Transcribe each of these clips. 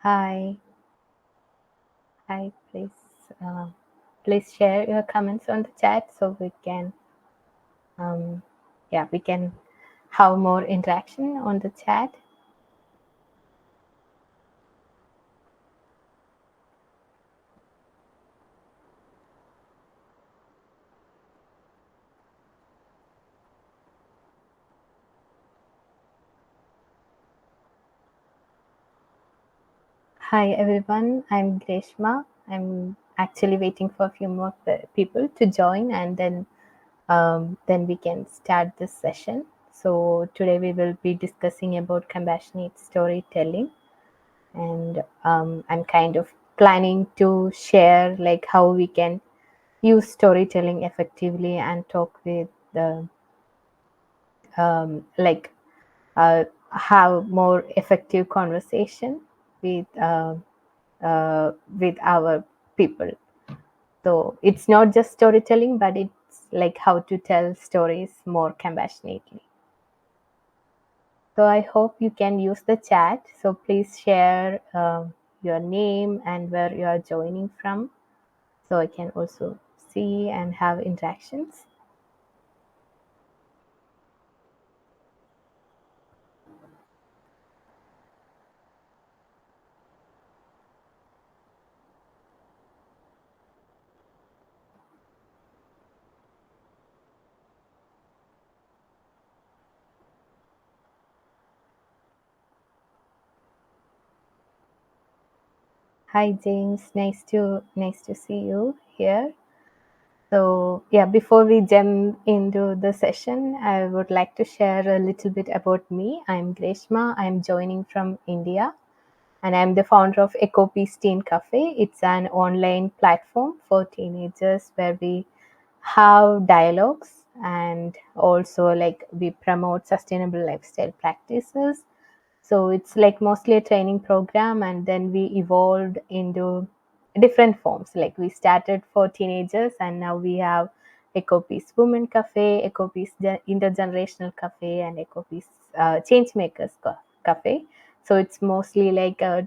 Hi, hi. Uh, please share your comments on the chat so um, we can have more interaction on the chat. Hi everyone, I'm Greshma. I'm actually waiting for a few more people to join, and then we can start this session. So today we will be discussing about compassionate storytelling, and I'm kind of planning to share like how we can use storytelling effectively and talk with the like have more effective conversation with uh, with our people. So it's not just storytelling, but it's like how to tell stories more compassionately. So I hope you can use the chat. So please share your name and where you are joining from, so I can also see and have interactions. Hi James, nice to see you here. So yeah, before we jump into the session, I would like to share a little bit about me. I'm Greshma. I'm joining from India, and I'm the founder of Ecopeace Teen Cafe. It's an online platform for teenagers where we have dialogues, and also like we promote sustainable lifestyle practices. So it's like mostly a training program, and then we evolved into different forms. Like we started for teenagers, and now we have Ecopeace Women Cafe, Ecopeace Intergenerational Cafe, and Ecopeace Changemakers Cafe. So it's mostly like a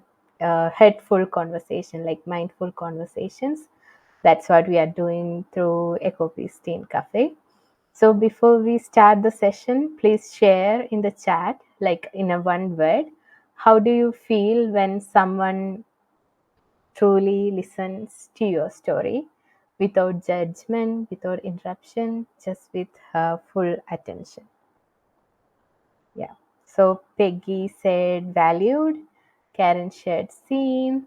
headful conversation, like mindful conversations. That's what we are doing through Ecopeace Teen Cafe. So before we start the session, please share in the chat, like in a one word, how do you feel when someone truly listens to your story without judgment, without interruption, just with full attention? Yeah. So Peggy said valued, Karen shared seen.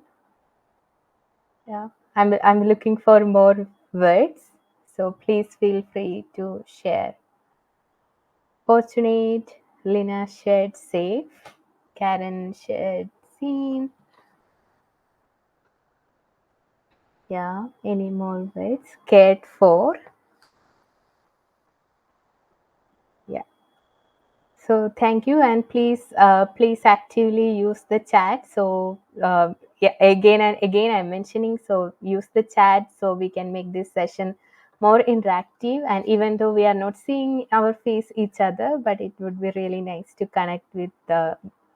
Yeah. I'm looking for more words. So please feel free to share. Fortunate, Lina shared safe, Karen shared seen. Yeah, any more words? Cared for. Yeah. So thank you, and please actively use the chat. So yeah, again and again I'm mentioning. So use the chat so we can make this session more interactive. And even though we are not seeing our face each other, but it would be really nice to connect with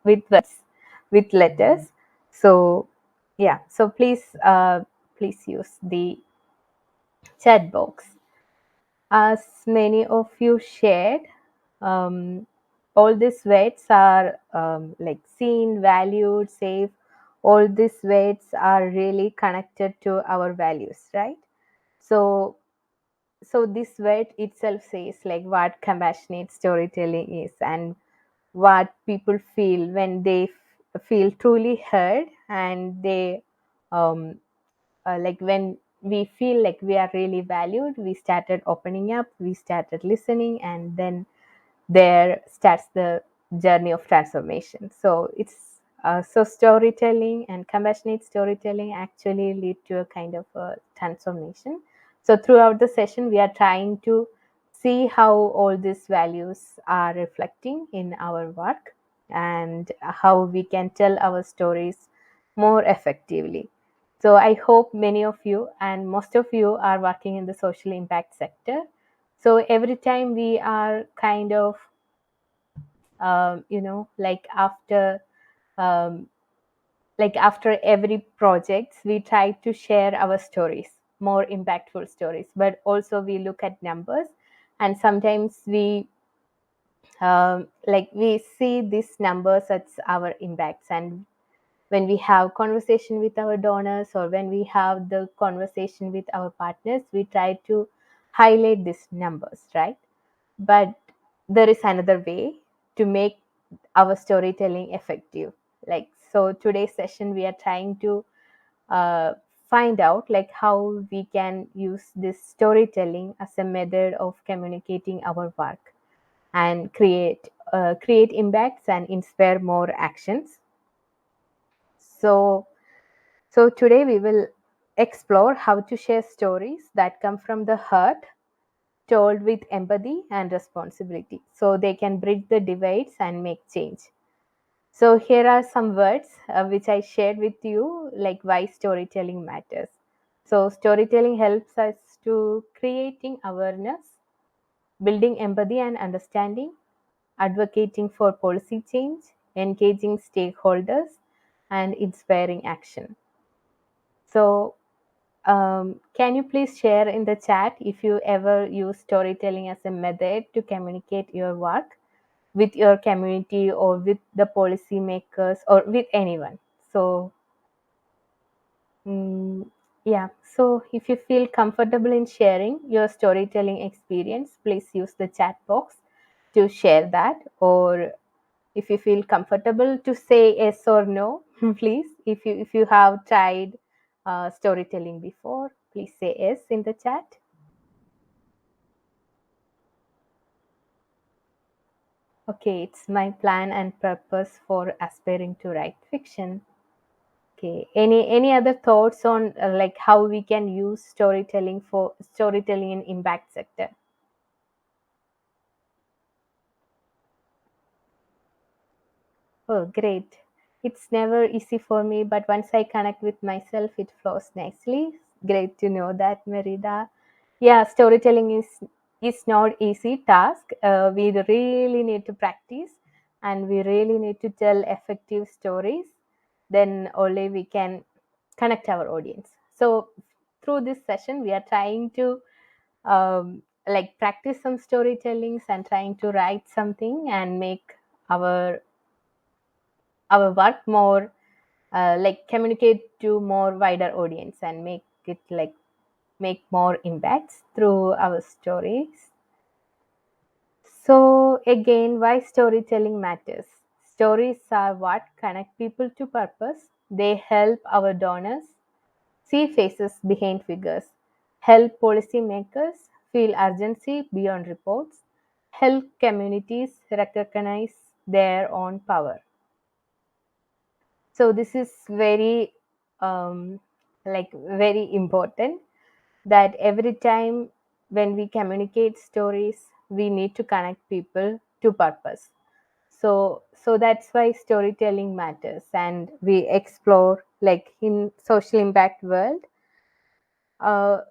words, with letters. So yeah, so please use the chat box. As many of you shared, um, all these weights are like seen, valued, safe. All these weights are really connected to our values, right? So, so this weight itself says like what compassionate storytelling is, and what people feel when they feel truly heard, and they um, like when we feel like we are really valued, we started opening up, we started listening, and then there starts the journey of transformation. So it's so storytelling and compassionate storytelling actually lead to a kind of a transformation. So throughout the session we are trying to see how all these values are reflecting in our work, and how we can tell our stories more effectively. So I hope many of you and most of you are working in the social impact sector. So every time we are kind of like after um, like after every project we try to share our stories, more impactful stories, but also we look at numbers. And sometimes we see these numbers as our impacts. And when we have conversation with our donors, or when we have the conversation with our partners, we try to highlight these numbers, right? But there is another way to make our storytelling effective. Like, so today's session we are trying to uh, find out like how we can use this storytelling as a method of communicating our work and create impacts and inspire more actions. So today we will explore how to share stories that come from the heart, told with empathy and responsibility, so they can bridge the divides and make change. So here are some words which I shared with you, like why storytelling matters. So storytelling helps us to creating awareness, building empathy and understanding, advocating for policy change, engaging stakeholders, and inspiring action. So can you please share in the chat if you ever use storytelling as a method to communicate your work with your community or with the policymakers or with anyone? So, mm, yeah. So, if you feel comfortable in sharing your storytelling experience, please use the chat box to share that. Or if you feel comfortable to say yes or no, please. If you have tried storytelling before, please say yes in the chat. Okay, it's my plan and purpose for aspiring to write fiction. Okay, any other thoughts on like how we can use storytelling in impact sector? Oh, great. It's never easy for me, but once I connect with myself, it flows nicely. Great to know that, Merida. Yeah, storytelling is not easy task. We really need to practice, and we really need to tell effective stories. Then only we can connect our audience. So through this session, we are trying to like practice some storytellings and trying to write something and make our our work more like communicate to more wider audience and make it like make more impacts through our stories. So again, why storytelling matters? Stories are what connect people to purpose. They help our donors see faces behind figures, help policymakers feel urgency beyond reports, help communities recognize their own power. So this is very um, very important, that every time when we communicate stories, we need to connect people to purpose. So that's why storytelling matters. And we explore like in social impact world,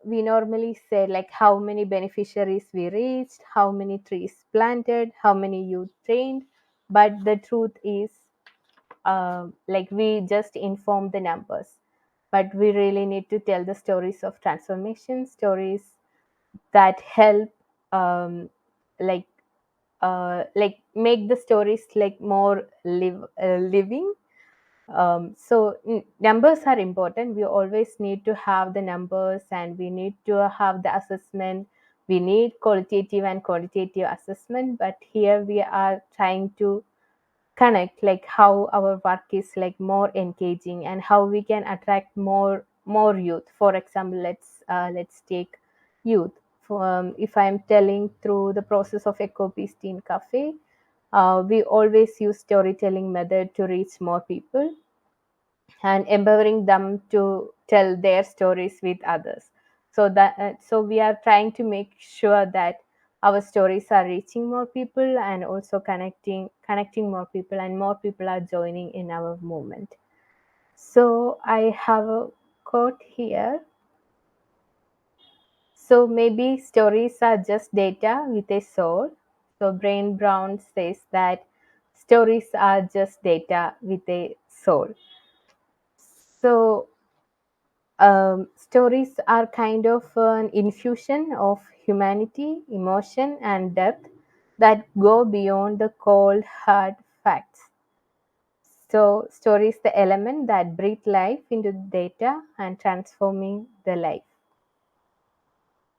we normally say like how many beneficiaries we reached, how many trees planted, how many youth trained. But the truth is, like we just inform the numbers, but we really need to tell the stories of transformation, stories that help um, like make the stories like more living. Numbers are important. We always need to have the numbers, and we need to have the assessment. We need qualitative and quantitative assessment, but here we are trying to connect like how our work is like more engaging and how we can attract more youth. For example, let's take youth. If I'm telling through the process of Ecopeace Teen Cafe, we always use storytelling method to reach more people and empowering them to tell their stories with others. So we are trying to make sure that our stories are reaching more people and also connecting more people, and more people are joining in our movement. So I have a quote here. So maybe stories are just data with a soul. So Brain Brown says that stories are just data with a soul. So stories are kind of an infusion of humanity, emotion, and depth that go beyond the cold, hard facts. So, story is the element that breathe life into the data and transforming the life.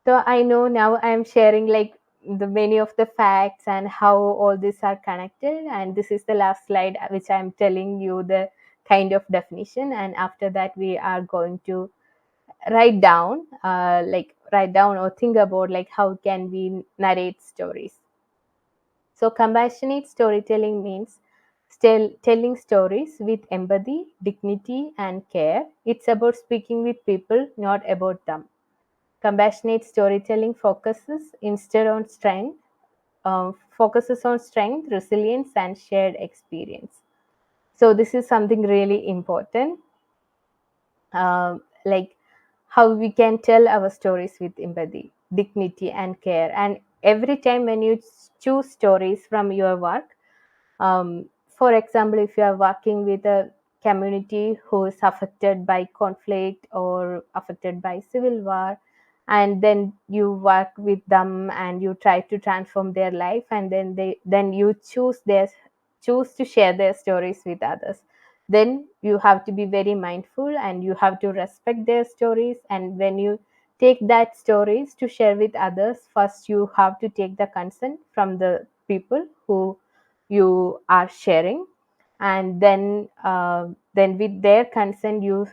So, I know now I'm sharing like the many of the facts and how all these are connected. And this is the last slide, which I'm telling you the kind of definition. And after that, we are going to write down or think about like how can we narrate stories. So compassionate storytelling means still telling stories with empathy, dignity, and care. It's about speaking with people, not about them. Compassionate storytelling focuses on strength, resilience, and shared experience. So this is something really important, like how we can tell our stories with empathy, dignity, and care. And every time when you choose stories from your work, for example, if you are working with a community who is affected by conflict or affected by civil war, and then you work with them and you try to transform their life, and then you choose to share their stories with others, then you have to be very mindful and you have to respect their stories. And when you take that stories to share with others, first you have to take the consent from the people who you are sharing, and then with their consent you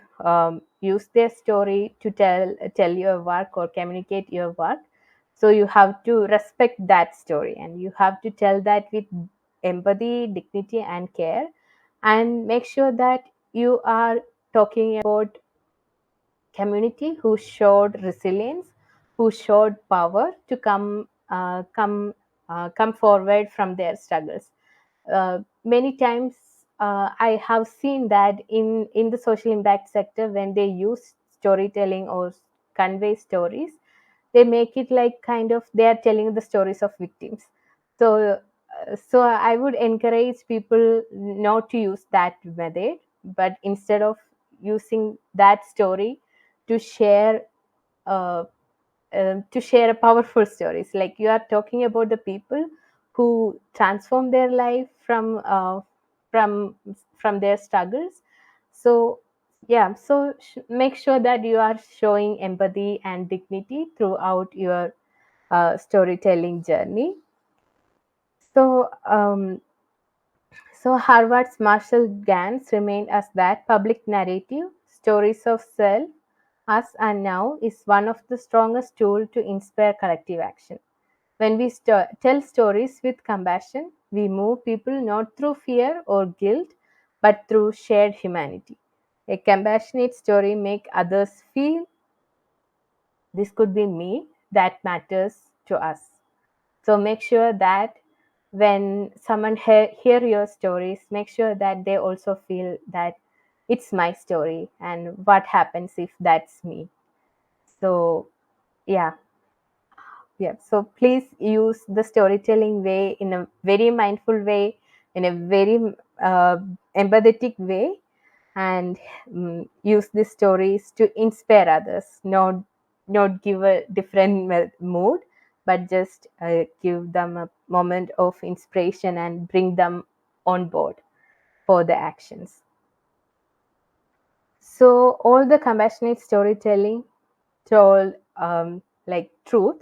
use their story to tell your work or communicate your work. So you have to respect that story and you have to tell that with empathy, dignity, and care, and make sure that you are talking about community who showed resilience, who showed power to come forward from their struggles. Many times, I have seen that in the social impact sector, when they use storytelling or convey stories, they make it like kind of they are telling the stories of victims. So, so I would encourage people not to use that method, but instead of using that story to share uh, to share a powerful stories, like you are talking about the people who transform their life from from their struggles. So yeah, so make sure that you are showing empathy and dignity throughout your storytelling journey. So um, so Harvard's Marshall Gans remained as that public narrative, stories of self, us and now, is one of the strongest tools to inspire collective action. When we tell stories with compassion, we move people not through fear or guilt, but through shared humanity. A compassionate story make others feel this could be me, that matters to us. So make sure that when someone hear your stories, make sure that they also feel that it's my story and what happens if that's me. So yeah, yeah. So please use the storytelling way in a very mindful way, in a very uh, empathetic way, and use these stories to inspire others, not give a different mood, but just give them a moment of inspiration and bring them on board for the actions. So all the compassionate storytelling told like truth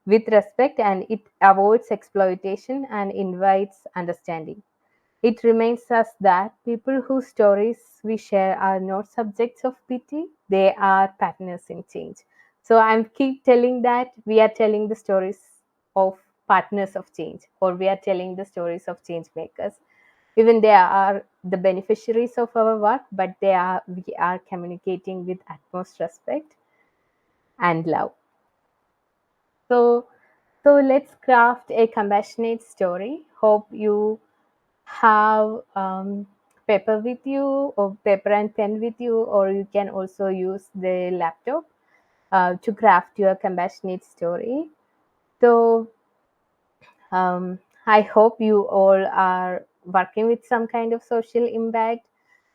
with respect, and it avoids exploitation and invites understanding. It reminds us that people whose stories we share are not subjects of pity, they are partners in change. So I'm keep telling that we are telling the stories of partners of change, or we are telling the stories of change makers. Even they are the beneficiaries of our work, but we are communicating with utmost respect and love. So so let's craft a compassionate story. Hope you have paper with you, or paper and pen with you, or you can also use the laptop to craft your compassionate story. So I hope you all are working with some kind of social impact,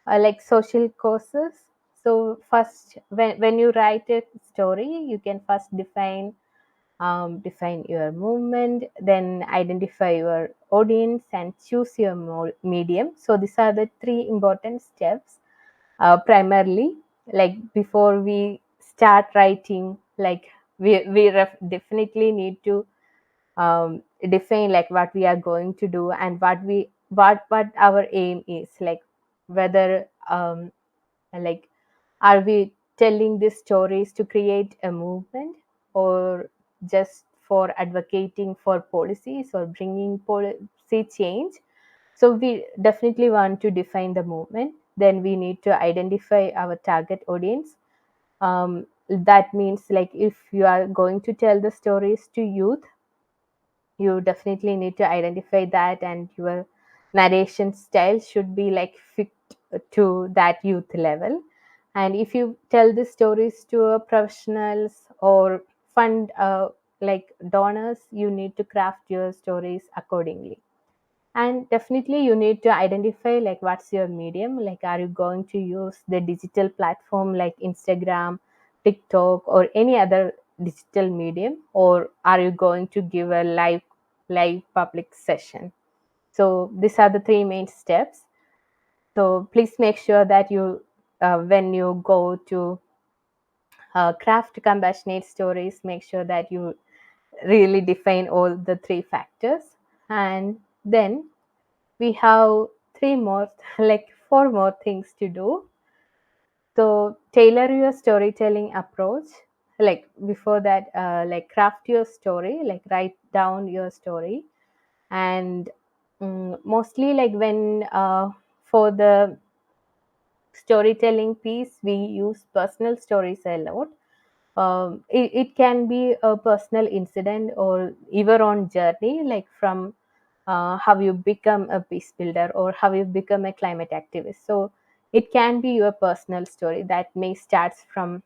like social causes. So first, when you write a story, you can first define your movement, then identify your audience and choose your medium. So these are the three important steps, primarily. Like before we start writing, like we definitely need to define like what we are going to do, and what our aim is, like whether like are we telling these stories to create a movement, or just for advocating for policies or bringing policy change. So we definitely want to define the movement. Then we need to identify our target audience. That means like if you are going to tell the stories to youth, you definitely need to identify that, and your narration style should be like fit to that youth level. And if you tell the stories to professionals or fund like donors, you need to craft your stories accordingly. And definitely you need to identify like what's your medium. Like are you going to use the digital platform like Instagram, TikTok, or any other digital medium, or are you going to give a live public session? So these are the three main steps. So please make sure that you when you go to craft compassionate stories, make sure that you really define all the three factors. And then we have three more like four more things to do. So tailor your storytelling approach. Like before that, like craft your story, like write down your story. And mostly like when for the storytelling piece, we use personal stories a lot. It can be a personal incident or your own journey, like from how you become a peace builder or how you become a climate activist. So it can be your personal story that may start from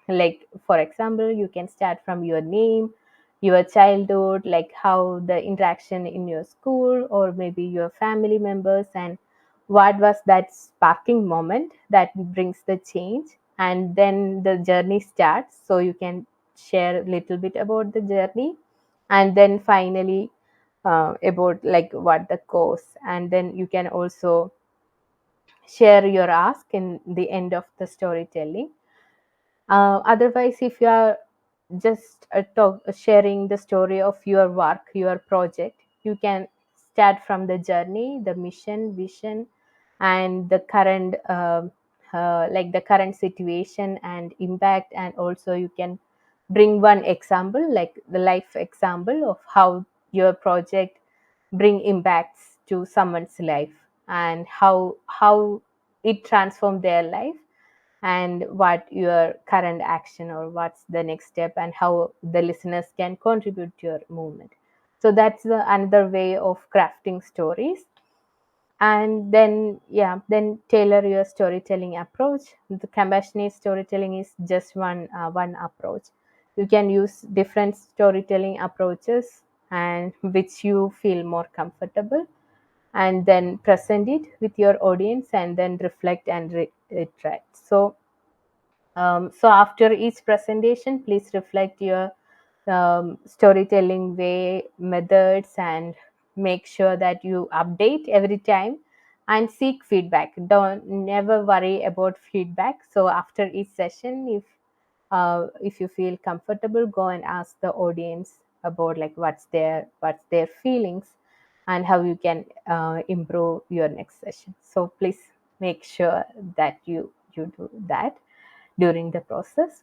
like for example, you can start from your name, your childhood, like how the interaction in your school or maybe your family members, and what was that sparking moment that brings the change. And then the journey starts, so you can share a little bit about the journey. And then finally about like what the cause, and then you can also share your ask in the end of the storytelling. Otherwise, if you are just sharing the story of your work, your project, you can start from the journey, the mission, vision, and the current like the current situation and impact. And also you can bring one example, like the life example of how your project bring impacts to someone's life, and how it transformed their life, and what your current action or what's the next step, and how the listeners can contribute to your movement. So that's another way of crafting stories. And then then tailor your storytelling approach. The compassionate storytelling is just one approach. You can use different storytelling approaches, and which you feel more comfortable, and then present it with your audience, and then reflect and reiterate. So after each presentation, please reflect your storytelling way, methods, and make sure that you update every time and seek feedback. Don't never worry about feedback. So after each session, if you feel comfortable, go and ask the audience about like what's their feelings, and how you can improve your next session. So please make sure that you do that during the process.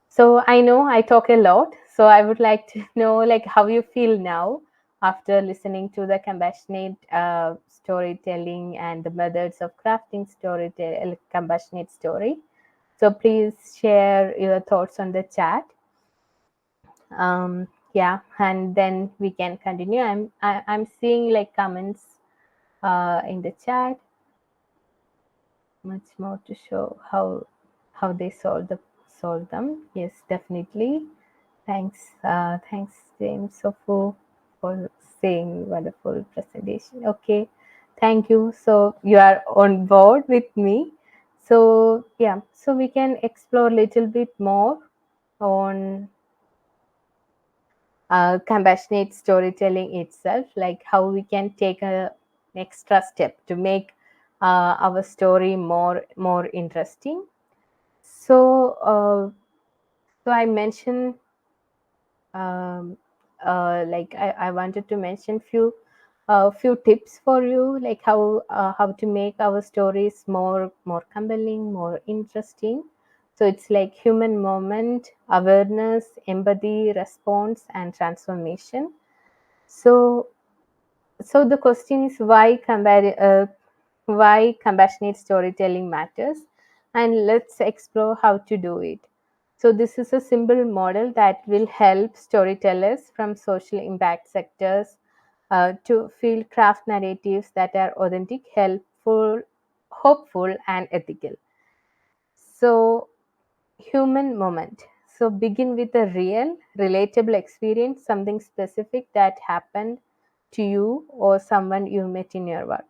So I know I talk a lot. So I would like to know like how you feel now after listening to the compassionate storytelling and the methods of crafting storytelling, compassionate story. So please share your thoughts on the chat. Yeah, and then we can continue. I'm seeing like comments in the chat. Much more to show how they solve them. Yes, definitely. Thanks, James Sofu, for saying wonderful presentation. Okay, thank you. So you are on board with me. So yeah, so we can explore a little bit more on compassionate storytelling itself, like how we can take a extra step to make our story more interesting. So I mentioned, um, I wanted to mention few tips for you, like how to make our stories more compelling, more interesting. So it's like human moment, awareness, empathy, response, and transformation. So the question is why compassionate storytelling matters, and let's explore how to do it. So this is a simple model that will help storytellers from social impact sectors to feel craft narratives that are authentic, helpful, hopeful, and ethical. So human moment. So begin with a real, relatable experience, something specific that happened to you or someone you met in your work.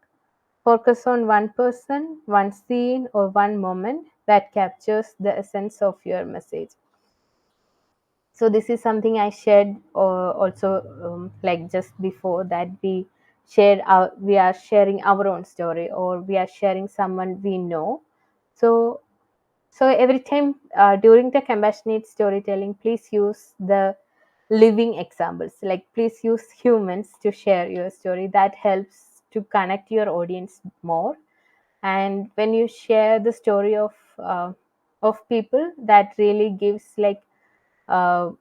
Focus on one person, one scene, or one moment that captures the essence of your message. So this is something I shared also, like just before that we are sharing our own story, or we are sharing someone we know. So every time during the compassionate storytelling, please use the living examples. Like please use humans to share your story. That helps to connect your audience more. And when you share the story of people, that really gives like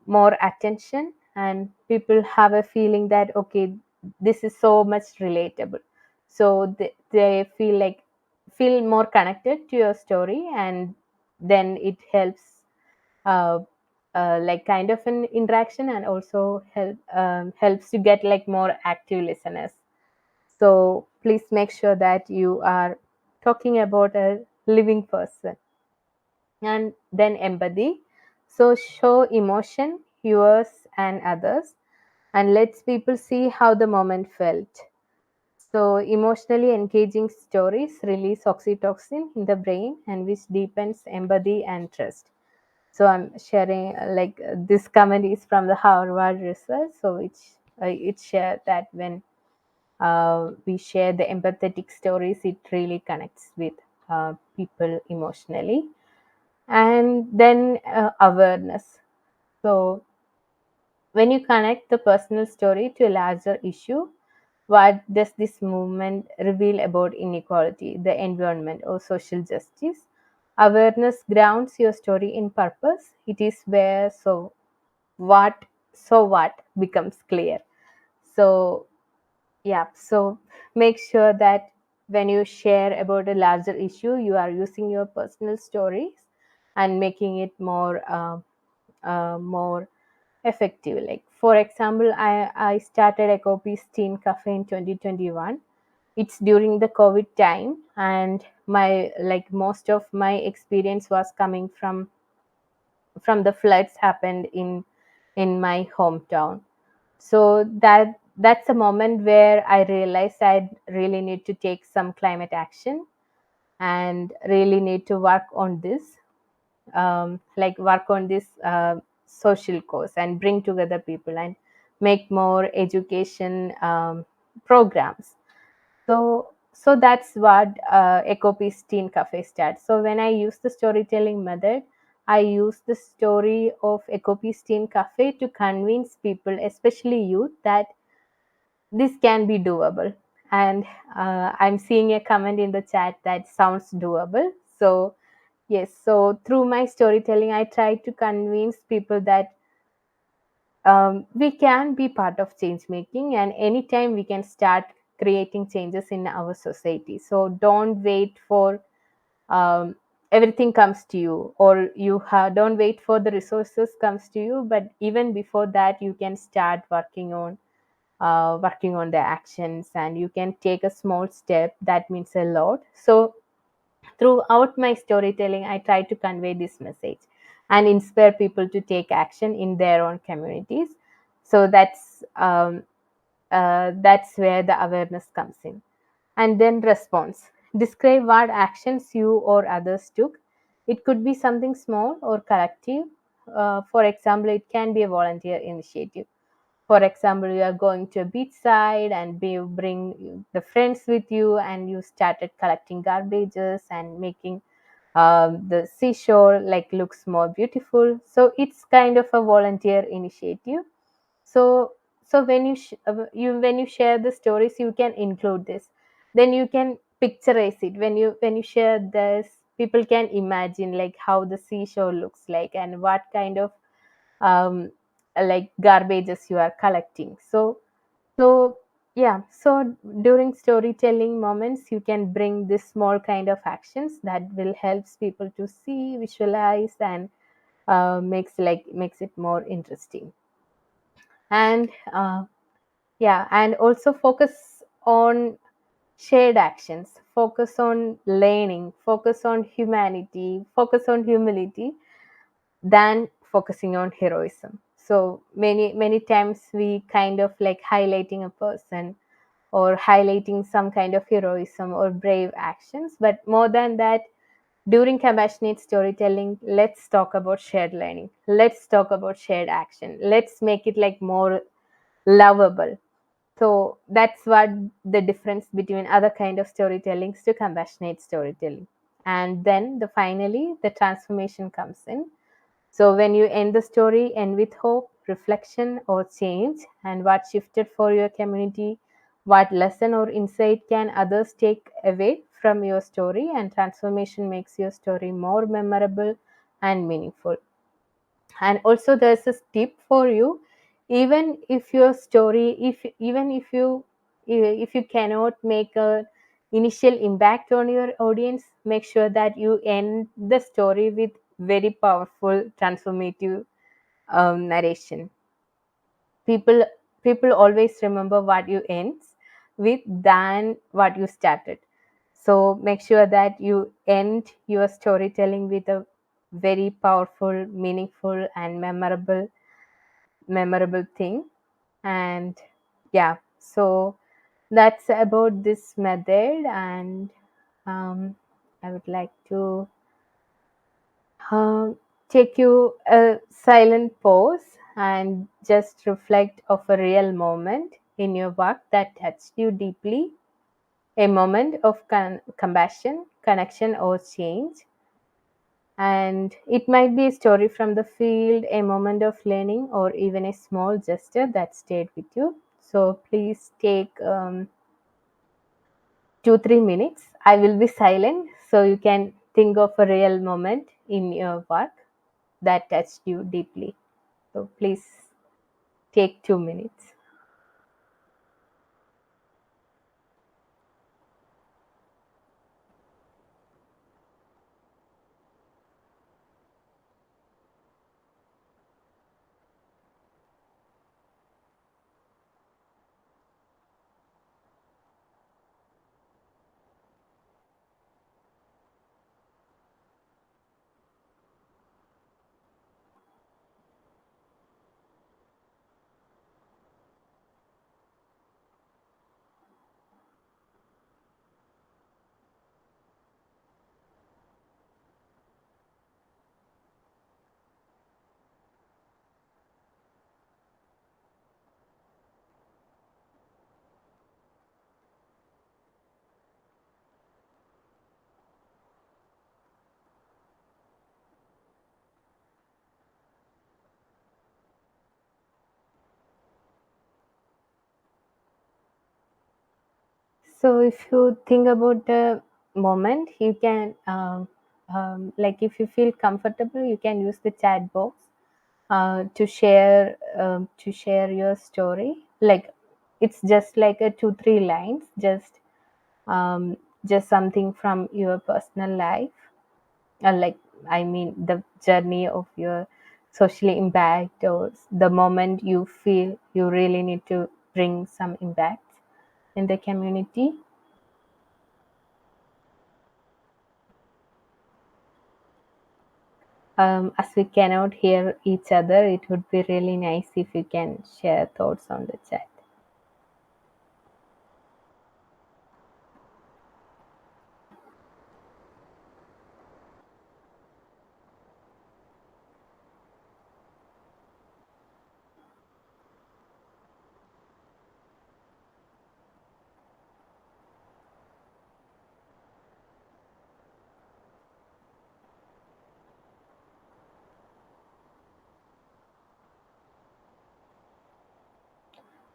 more attention, and people have a feeling that okay, this is so much relatable. So they feel more connected to your story, and then it helps uh, like kind of an interaction, and also helps to get like more active listeners. So please make sure that you are talking about a living person. And then empathy. So show emotion, yours and others, and lets people see how the moment felt. So emotionally engaging stories release oxytocin in the brain, and which deepens empathy and trust. So I'm sharing this comment is from the Harvard research. So it shared that when we share the empathetic stories, it really connects with people emotionally. And then awareness. So when you connect the personal story to a larger issue, what does this movement reveal about inequality, the environment, or social justice? Awareness grounds your story in purpose. It is where what what becomes clear. So yeah, so make sure that when you share about a larger issue, you are using your personal stories and making it more effective. Like for example, I started Ecopeace Teen Cafe in 2021. It's during the COVID time, and my like most of my experience was coming from the floods happened in my hometown. So that's a moment where I realized I really need to take some climate action, and really need to work on this, work on this social cause, and bring together people and make more education programs. So that's what Ecopeace Teen Cafe starts. So when I use the storytelling method, I use the story of Ecopeace Teen Cafe to convince people, especially youth, that this can be doable. And I'm seeing a comment in the chat that sounds doable. So yes, so through my storytelling, I try to convince people that we can be part of change making, and anytime we can start creating changes in our society. So don't wait for um, everything comes to you, or don't wait for the resources comes to you, but even before that you can start working on the actions, and you can take a small step that means a lot. So throughout my storytelling, I try to convey this message and inspire people to take action in their own communities. So that's where the awareness comes in. And then response. Describe what actions you or others took. It could be something small or collective. For example, it can be a volunteer initiative. For example, you are going to a beachside and you bring the friends with you, and you started collecting garbages and making the seashore like looks more beautiful. So it's kind of a volunteer initiative. So when you when you share the stories, you can include this. Then you can picturize it. When you share this, people can imagine like how the seashore looks like and what kind of um, like garbages you are collecting. So yeah, so during storytelling moments, you can bring this small kind of actions that will helps people to see, visualize, and makes it more interesting. And yeah, and also focus on shared actions, focus on learning, focus on humanity, focus on humility than focusing on heroism. So many times we kind of like highlighting a person or highlighting some kind of heroism or brave actions, but more than that, during compassionate storytelling, let's talk about shared learning, let's talk about shared action, let's make it like more lovable. So that's what the difference between other kind of storytellings to compassionate storytelling. And then finally the transformation comes in. So when you end the story, end with hope, reflection, or change, and what shifted for your community, what lesson or insight can others take away from your story, and transformation makes your story more memorable and meaningful. And also there's a tip for you. Even if your story, if you cannot make a initial impact on your audience, make sure that you end the story with very powerful transformative narration. People people always remember what you ends with than what you started. So make sure that you end your storytelling with a very powerful, meaningful, and memorable thing. And yeah, so that's about this method. And I would like to uh, take you a silent pause and just reflect of a real moment in your work that touched you deeply, a moment of compassion, connection, or change. And it might be a story from the field, a moment of learning, or even a small gesture that stayed with you. So please take 2 3 minutes. I will be silent so you can think of a real moment in your work that touched you deeply. So please take 2 minutes. So if you think about the moment, you can like if you feel comfortable, you can use the chat box to share your story. Like it's just like a 2 3 lines, um, just something from your personal life, like I mean the journey of your social impact, or the moment you feel you really need to bring some impact in the community. As we cannot hear each other, it would be really nice if you can share thoughts on the chat.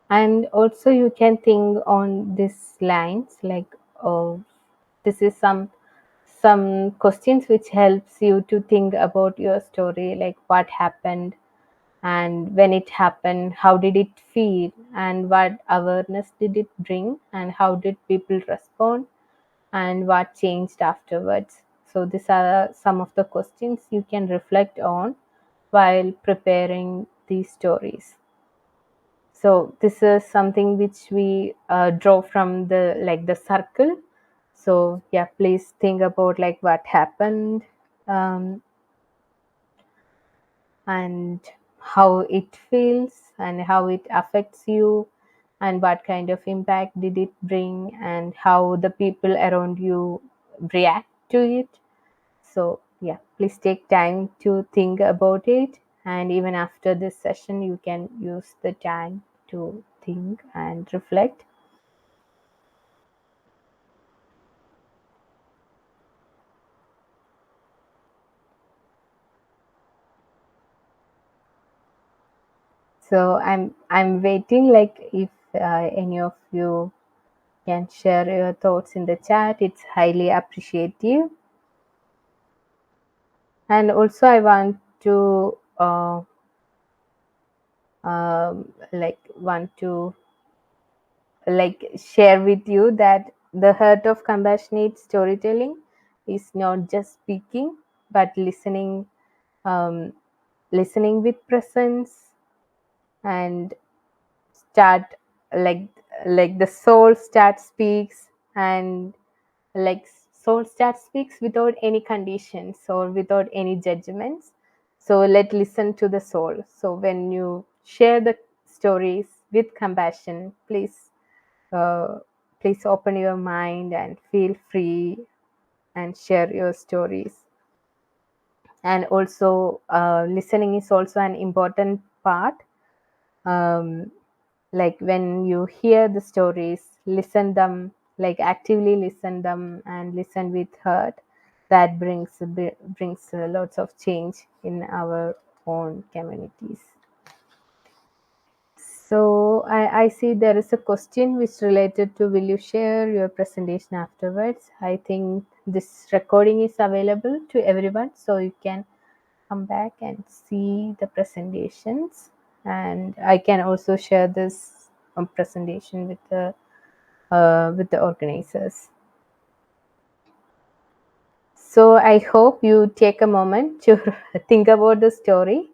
And also you can think on these lines like, oh, this is some questions which helps you to think about your story, like what happened, and when it happened, how did it feel, and what awareness did it bring, and how did people respond, and what changed afterwards. So these are some of the questions you can reflect on while preparing these stories. So this is something which we draw from the like the circle. So yeah, please think about like what happened, um, and how it feels and how it affects you, and what kind of impact did it bring, and how the people around you react to it. So yeah, please take time to think about it, and even after this session you can use the time to think and reflect. So I'm waiting, like if any of you can share your thoughts in the chat, it's highly appreciative. And also I want to want to like share with you that the heart of compassionate storytelling is not just speaking but listening, um, listening with presence, and start like like the soul start speaks, and like soul start speaks without any conditions or without any judgments. So let listen to the soul. So when you share the stories with compassion, uh, please open your mind and feel free and share your stories. And also listening is also an important part. um, like when you hear the stories, listen them, like actively listen them and listen with heart. That brings lots of change in our own communities. So I see there is a question which related to, will you share your presentation afterwards? I think this recording is available to everyone, so you can come back and see the presentations. And I can also share this presentation with the organizers. So I hope you take a moment to think about the story.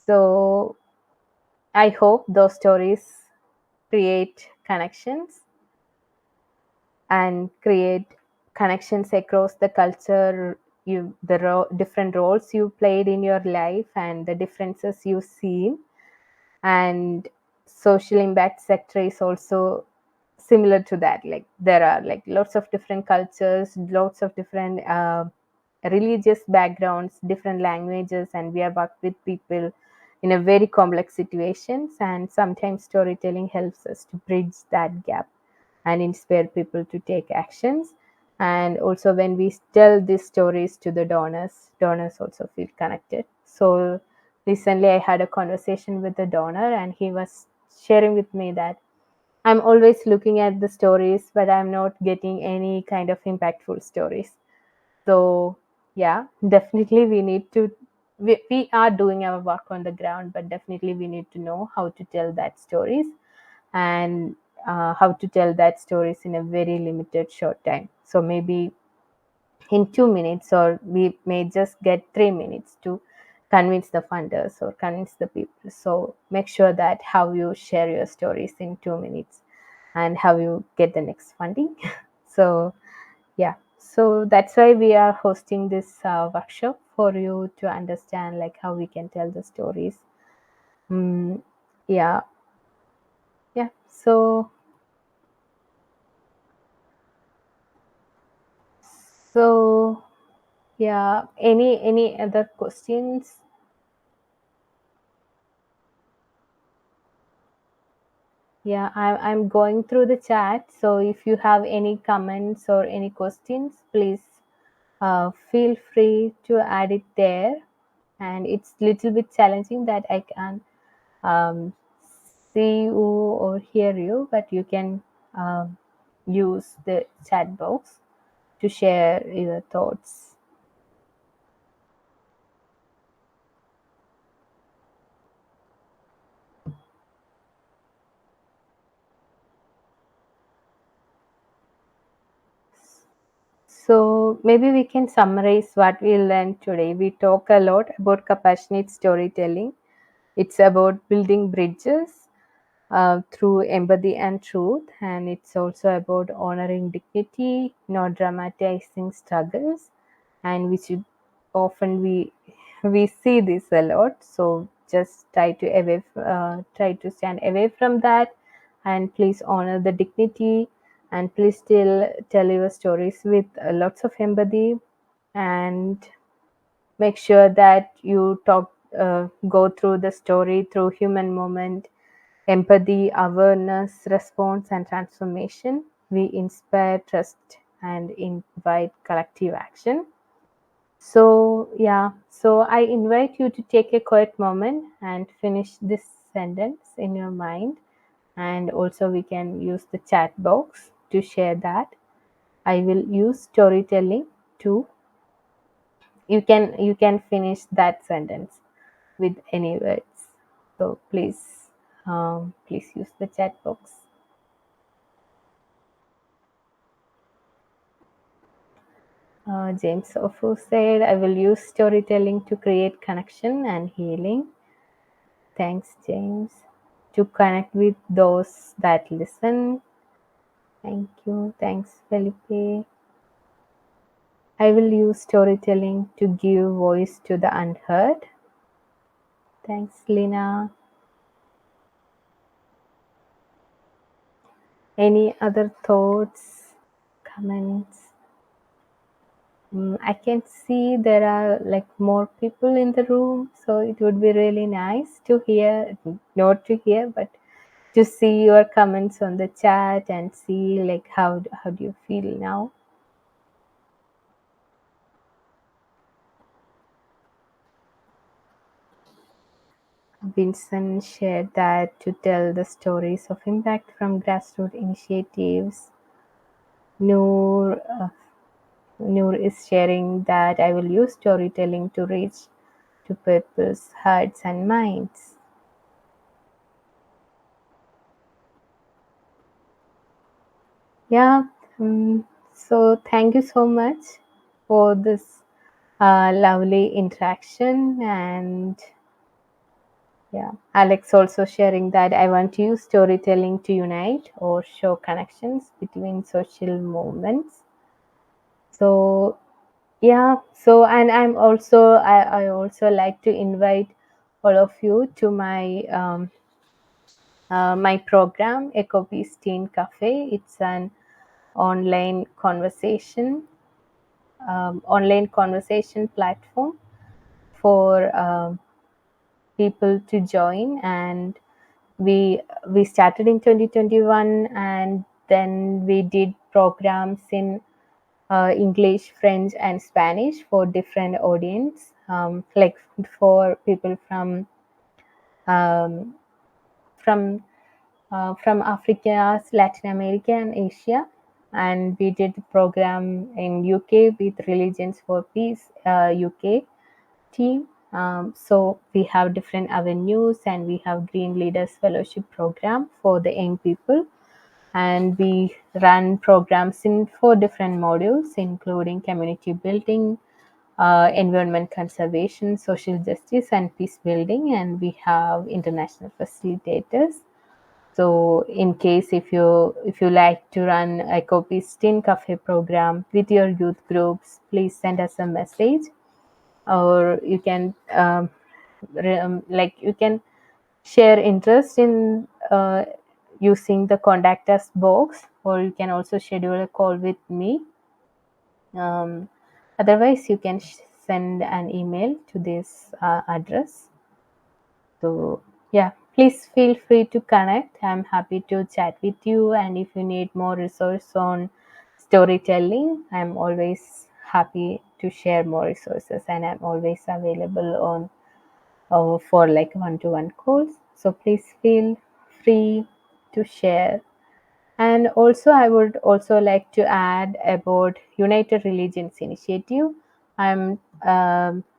So I hope those stories create connections and create connections across the culture, different roles you played in your life and the differences you see. And social impact sector is also similar to that, like there are like lots of different cultures, lots of different religious backgrounds, different languages, and we have worked with people in a very complex situations, and sometimes storytelling helps us to bridge that gap and inspire people to take actions. And also when we tell these stories to the donors also feel connected. So recently I had a conversation with a donor, and he was sharing with me that I'm always looking at the stories, but I'm not getting any kind of impactful stories. So yeah, definitely we are doing our work on the ground, but definitely we need to know how to tell that stories, and how to tell that stories in a very limited short time. So maybe in 2 minutes, or we may just get 3 minutes to convince the funders or convince the people. So make sure that how you share your stories in 2 minutes and how you get the next funding. So yeah, so that's why we are hosting this workshop for you to understand like how we can tell the stories. mm, yeah, yeah. So yeah, any other questions? Yeah, I'm going through the chat. So if you have any comments or any questions, please feel free to add it there. And it's little bit challenging that I can um, see you or hear you, but you can um, use the chat box to share your thoughts. So maybe we can summarize what we learned today. We talk a lot about compassionate storytelling. It's about building bridges through empathy and truth, and it's also about honoring dignity, not dramatizing struggles, and which often we see this a lot. So just try to stand away from that, and please honor the dignity, and please still tell your stories with lots of empathy, and make sure that you go through the story through human moment, empathy, awareness, response, and transformation. We inspire trust and invite collective action. So, yeah, so I invite you to take a quiet moment and finish this sentence in your mind. And also, we can use the chat box to share that. I will use storytelling to you can finish that sentence with any words. So please use the chat box. James Ofu said, I will use storytelling to create connection and healing. Thanks, James. To connect with those that listen. Thank you. Thanks, Felipe. I will use storytelling to give voice to the unheard. Thanks, Lina. Any other thoughts, comments? I can see there are like more people in the room, so it would be really nice to hear, not to hear, but to see your comments on the chat and see like how do you feel now. Vincent shared that to tell the stories of impact from grassroots initiatives. Noor, Noor is sharing that I will use storytelling to reach to people's hearts and minds. Yeah, so thank you so much for this lovely interaction. And yeah, Alex also sharing that I want to use storytelling to unite or show connections between social movements. So yeah, so and I also like to invite all of you to my program Ecopeace Teen Cafe. It's an online conversation online conversation platform for people to join, and we started in 2021, and then we did programs in English, French, and Spanish for different audience, like for people um, from from Africa, Latin America, and Asia. And we did the program in UK with Religions for Peace UK team. So we have different avenues, and we have Green Leaders Fellowship program for the young people, and we run programs in 4 different modules, including community building, environment conservation, social justice, and peace building. And we have international facilitators. So in case if you like to run a Ecopeace Teen Cafe program with your youth groups, please send us a message, or you can like you can share interest in using the contact us box, or you can also schedule a call with me. um, Otherwise you can send an email to this address. So yeah, please feel free to connect. I'm happy to chat with you, and if you need more resource on storytelling, I'm always happy to share more resources, and I'm always available on for like one-to-one calls. So please feel free to share. And also, I would also like to add about United Religions Initiative. I'm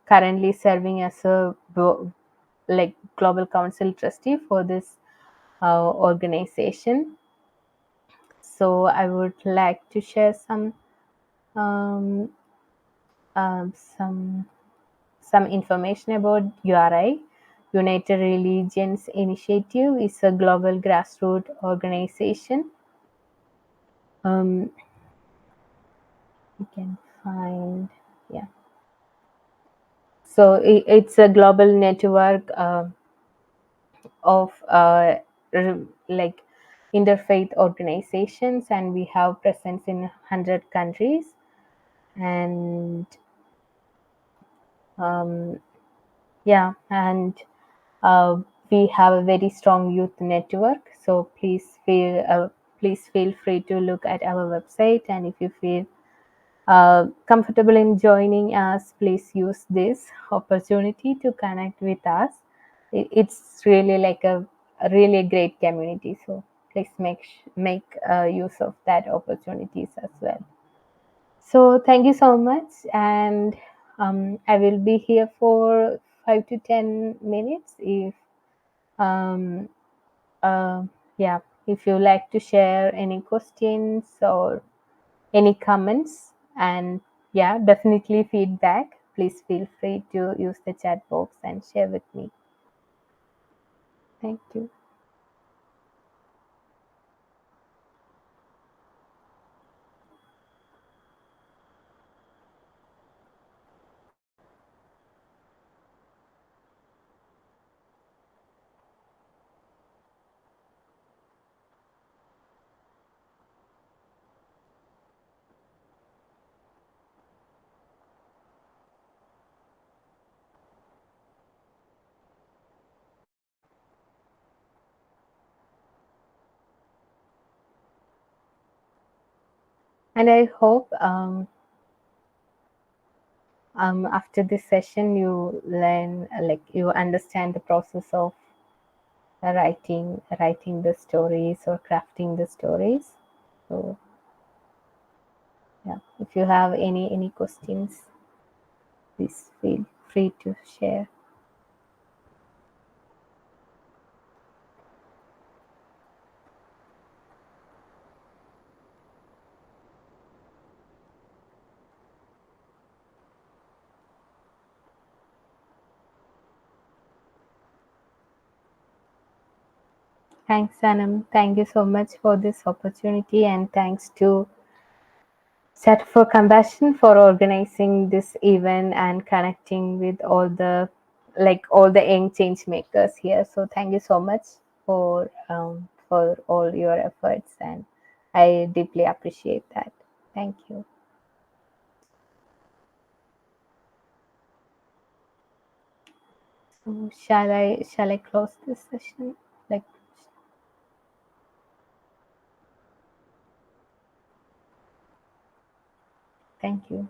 currently serving as a global council trustee for this organization. So I would like to share um, um, some some information about URI. United Religions Initiative is a global grassroots organization. You can find, yeah. So it's a global network of like interfaith organizations, and we have presence in 100 countries. And um, yeah, and uh, we have a very strong youth network. So please feel free to look at our website, and if you feel comfortable in joining us, please use this opportunity to connect with us. It's really like a really great community. So please make use of that opportunities as well. So thank you so much, and I will be here for 5 to 10 minutes. If um, uh, yeah, if you like to share any questions or any comments, and yeah, definitely feedback, please feel free to use the chat box and share with me. Thank you. And I hope after this session you learn, like you understand the process of writing the stories or crafting the stories. So yeah, if you have any questions, please feel free to share. Thanks, Anam. Thank you so much for this opportunity, and thanks to Set for Compassion for organizing this event and connecting with all the young change makers here. So thank you so much for all your efforts, and I deeply appreciate that. Thank you. So shall I close this session? Like, thank you.